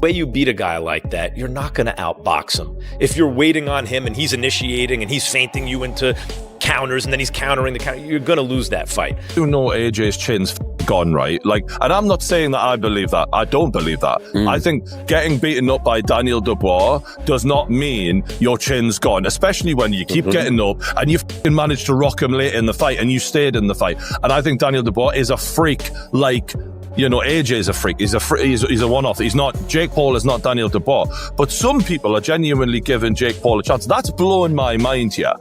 The way you beat a guy like that, you're not going to outbox him. If you're waiting on him and he's initiating and he's feinting you into counters and then he's countering the counter, you're going to lose that fight. You know AJ's chin's gone, right? Like, and I'm not saying that I believe that. I don't believe that. I think getting beaten up by Daniel Dubois does not mean your chin's gone, especially when you keep getting up and you managed to rock him late in the fight and you stayed in the fight. And I think Daniel Dubois is a freak like... You know, AJ is a freak. He's a one-off. He's not. Jake Paul is not Daniel Dubois. But some people are genuinely giving Jake Paul a chance. That's blowing my mind here.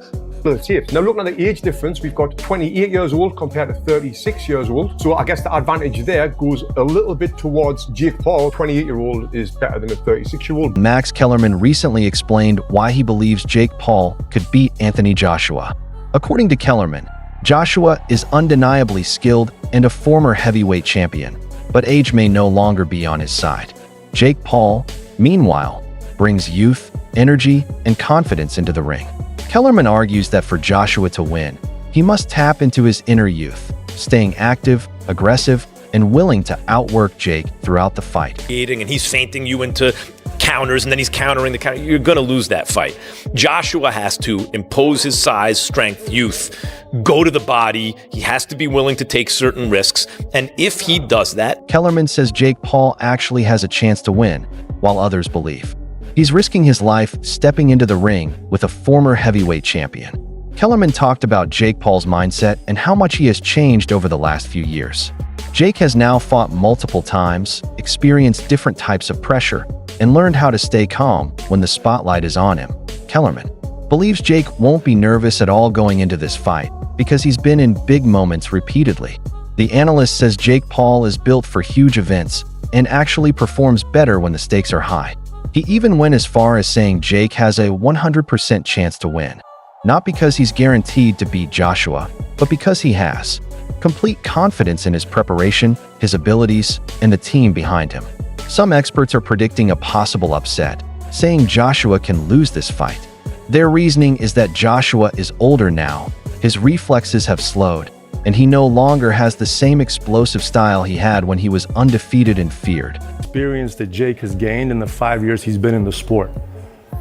Now, looking at the age difference, we've got 28 years old compared to 36 years old. So I guess the advantage there goes a little bit towards Jake Paul. 28-year-old is better than a 36-year-old. Max Kellerman recently explained why he believes Jake Paul could beat Anthony Joshua. According to Kellerman, Joshua is undeniably skilled and a former heavyweight champion, but age may no longer be on his side. Jake Paul, meanwhile, brings youth, energy, and confidence into the ring. Kellerman argues that for Joshua to win, he must tap into his inner youth, staying active, aggressive, and willing to outwork Jake throughout the fight. And he's feinting you into counters and then he's countering the counter, you're going to lose that fight. Joshua has to impose his size, strength, youth, go to the body. He has to be willing to take certain risks. And if he does that... Kellerman says Jake Paul actually has a chance to win, while others believe he's risking his life stepping into the ring with a former heavyweight champion. Kellerman talked about Jake Paul's mindset and how much he has changed over the last few years. Jake has now fought multiple times, experienced different types of pressure, and learned how to stay calm when the spotlight is on him. Kellerman believes Jake won't be nervous at all going into this fight because he's been in big moments repeatedly. The analyst says Jake Paul is built for huge events and actually performs better when the stakes are high. He even went as far as saying Jake has a 100% chance to win, not because he's guaranteed to beat Joshua, but because he has complete confidence in his preparation, his abilities, and the team behind him. Some experts are predicting a possible upset, saying Joshua can lose this fight. Their reasoning is that Joshua is older now, his reflexes have slowed, and he no longer has the same explosive style he had when he was undefeated and feared. Experience that Jake has gained in the 5 years he's been in the sport.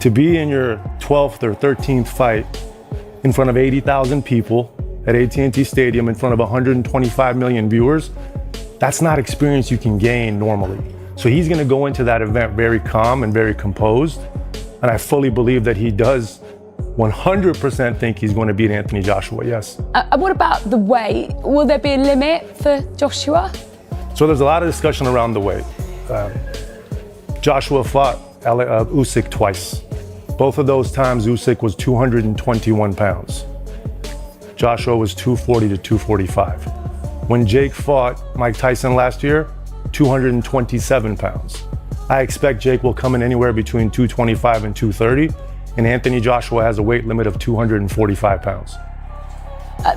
To be in your 12th or 13th fight in front of 80,000 people at AT&T Stadium in front of 125 million viewers, that's not experience you can gain normally. So he's going to go into that event very calm and very composed. And I fully believe that he does 100% think he's going to beat Anthony Joshua, yes. What about the weight? Will there be a limit for Joshua? So there's a lot of discussion around the weight. Joshua fought Usyk twice. Both of those times, Usyk was 221 pounds. Joshua was 240 to 245. When Jake fought Mike Tyson last year, 227 pounds. I expect Jake will come in anywhere between 225 and 230, and Anthony Joshua has a weight limit of 245 pounds.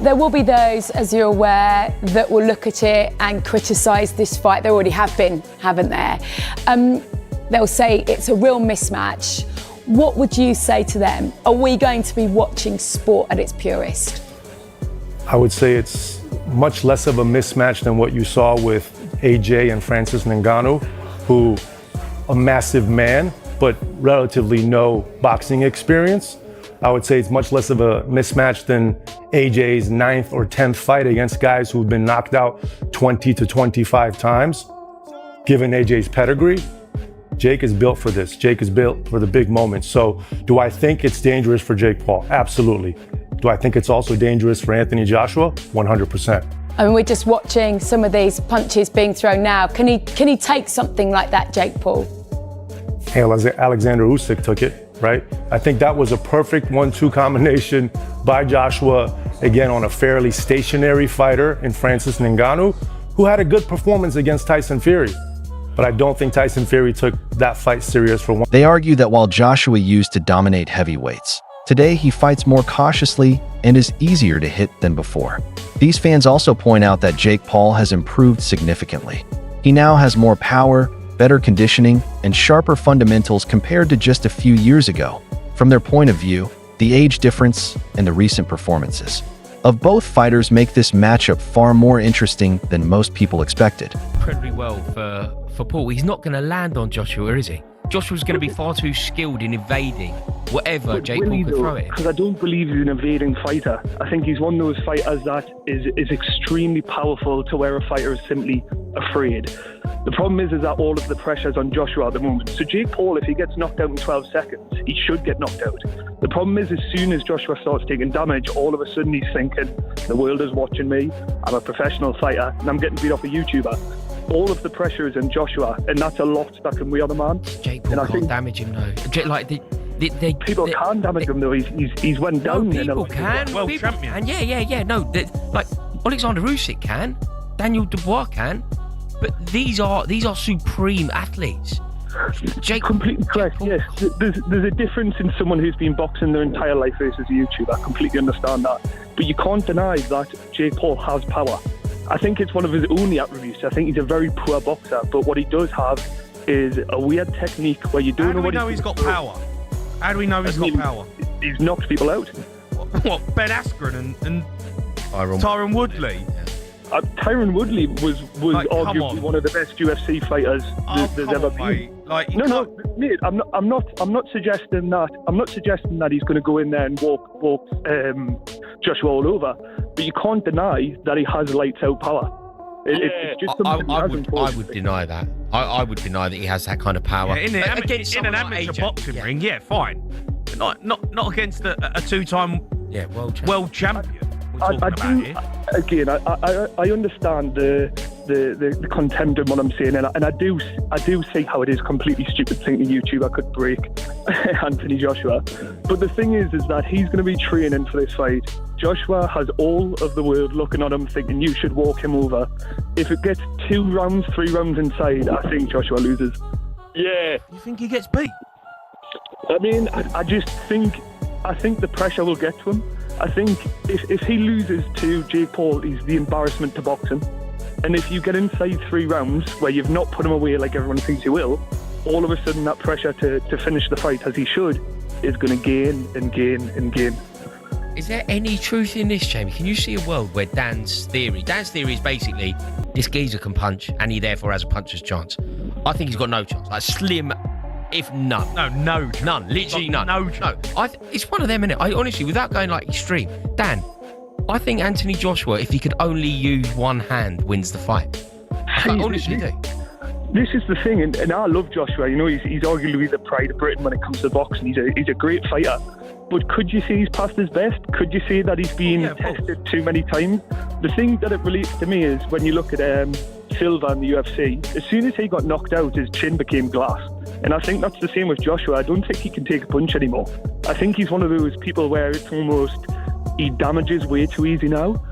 There will be those, as you're aware, that will look at it and criticise this fight. There already have been, haven't there? They'll say it's a real mismatch. What would you say to them? Are we going to be watching sport at its purest? I would say it's much less of a mismatch than what you saw with AJ and Francis Ngannou, who a massive man, but relatively no boxing experience. I would say it's much less of a mismatch than AJ's 9th or 10th fight against guys who've been knocked out 20 to 25 times. Given AJ's pedigree, Jake is built for this. Jake is built for the big moments. So do I think it's dangerous for Jake Paul? Absolutely. Do I think it's also dangerous for Anthony Joshua? 100%. I mean, we're just watching some of these punches being thrown now. Can he take something like that, Jake Paul? Hey, Alexander Usyk took it, right? I think that was a perfect 1-2 combination by Joshua, again, on a fairly stationary fighter in Francis Ngannou, who had a good performance against Tyson Fury. But I don't think Tyson Fury took that fight serious for one. They argue that while Joshua used to dominate heavyweights, today he fights more cautiously and is easier to hit than before. These fans also point out that Jake Paul has improved significantly. He now has more power, better conditioning, and sharper fundamentals compared to just a few years ago. From their point of view, the age difference and the recent performances of both fighters make this matchup far more interesting than most people expected. Incredibly well for Paul. He's not going to land on Joshua, is he? Joshua's going to be far too skilled in evading whatever Jake Paul could throw at him. Because I don't believe he's an evading fighter. I think he's one of those fighters that is extremely powerful to where a fighter is simply afraid. The problem is that all of the pressure's on Joshua at the moment. So Jake Paul, if he gets knocked out in 12 seconds, he should get knocked out. The problem is as soon as Joshua starts taking damage, all of a sudden he's thinking, the world is watching me, I'm a professional fighter, and I'm getting beat off a YouTuber. All of the pressure is in Joshua, and that's a lot that can weigh on a man. Jake Paul can't damage him, though. Like people can damage him, though. He's went down. No, people can. World champion. And yeah. No, like Alexander Usyk can, Daniel Dubois can, but these are supreme athletes. Jake, completely correct. Yes, there's a difference in someone who's been boxing their entire life versus a YouTuber. I completely understand that, but you can't deny that Jake Paul has power. I think it's one of his only attributes. I think he's a very poor boxer, but what he does have is a weird technique where you don't know what he's got power. How do we know he's got power? He's knocked people out. What Ben Askren and Tyron Woodley? Tyron Woodley was like, arguably one of the best UFC fighters there's ever been. Like, no, mate. I'm not suggesting that. I'm not suggesting that he's going to go in there and walk Joshua all over. But you can't deny that he has lights out power. It's just I would deny that. I would deny that he has that kind of power. Yeah, in an amateur boxing ring, yeah, fine. But not against a two-time world champion. I understand the contempt in what I'm saying, and I do see how it is completely stupid thinking YouTuber could break Anthony Joshua. But the thing is that he's going to be training for this fight. Joshua has all of the world looking at him thinking you should walk him over. If it gets 2 rounds, 3 rounds inside, I think Joshua loses. Yeah. You think he gets beat? I mean, I think the pressure will get to him. I think if he loses to Jake Paul, he's the embarrassment to boxing. And if you get inside 3 rounds where you've not put him away like everyone thinks you will, all of a sudden that pressure to finish the fight as he should is going to gain and gain and gain. Is there any truth in this, Jamie? Can you see a world where Dan's theory is basically this geezer can punch and he therefore has a puncher's chance? I think he's got no chance. Like slim, if none. No, none. Literally none. No chance. No. It's one of them, innit? I honestly, without going like extreme, Dan, I think Anthony Joshua, if he could only use one hand, wins the fight. I honestly do. This is the thing, and I love Joshua. You know, he's arguably the pride of Britain when it comes to boxing. He's a great fighter. But could you say he's past his best? Could you say that he's been tested too many times? The thing that it relates to me is when you look at Silva in the UFC, as soon as he got knocked out, his chin became glass. And I think that's the same with Joshua. I don't think he can take a punch anymore. I think he's one of those people where it's almost he damages way too easy now.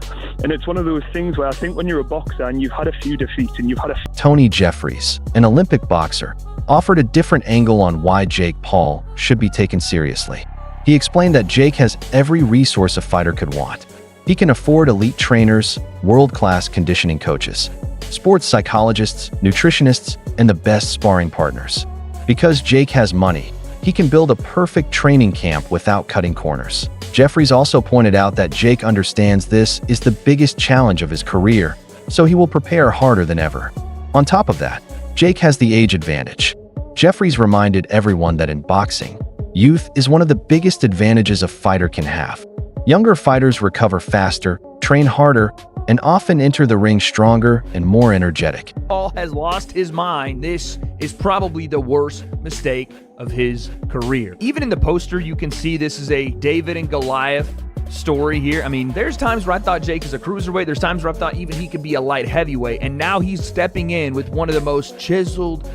And it's one of those things where I think when you're a boxer and you've had a few defeats and you've had Tony Jeffries, an Olympic boxer, offered a different angle on why Jake Paul should be taken seriously. He explained that Jake has every resource a fighter could want. He can afford elite trainers, world-class conditioning coaches, sports psychologists, nutritionists, and the best sparring partners. Because Jake has money, he can build a perfect training camp without cutting corners. Jeffries also pointed out that Jake understands this is the biggest challenge of his career, so he will prepare harder than ever. On top of that, Jake has the age advantage. Jeffries reminded everyone that in boxing, youth is one of the biggest advantages a fighter can have. Younger fighters recover faster, train harder, and often enter the ring stronger and more energetic. Paul has lost his mind. This is probably the worst mistake of his career. Even in the poster, you can see this is a David and Goliath story here. I mean, there's times where I thought Jake is a cruiserweight. There's times where I thought even he could be a light heavyweight. And now he's stepping in with one of the most chiseled,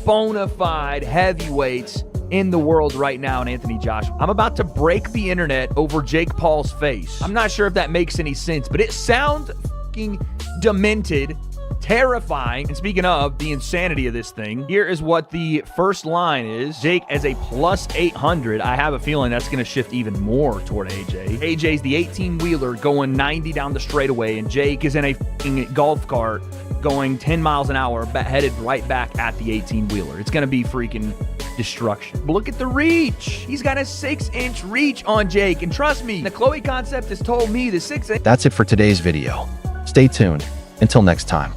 bona fide heavyweights in the world right now in Anthony Joshua. I'm about to break the internet over Jake Paul's face. I'm not sure if that makes any sense, but it sounds fucking demented, terrifying. And speaking of the insanity of this thing, here is what the first line is. Jake as a plus 800. I have a feeling that's going to shift even more toward AJ. AJ's the 18-wheeler going 90 down the straightaway, and Jake is in a fucking golf cart going 10 miles an hour, headed right back at the 18-wheeler. It's going to be freaking destruction. But look at the reach. He's got a 6-inch reach on Jake. And trust me, the Chloe concept has told me the 6-inch. That's it for today's video. Stay tuned. Until next time.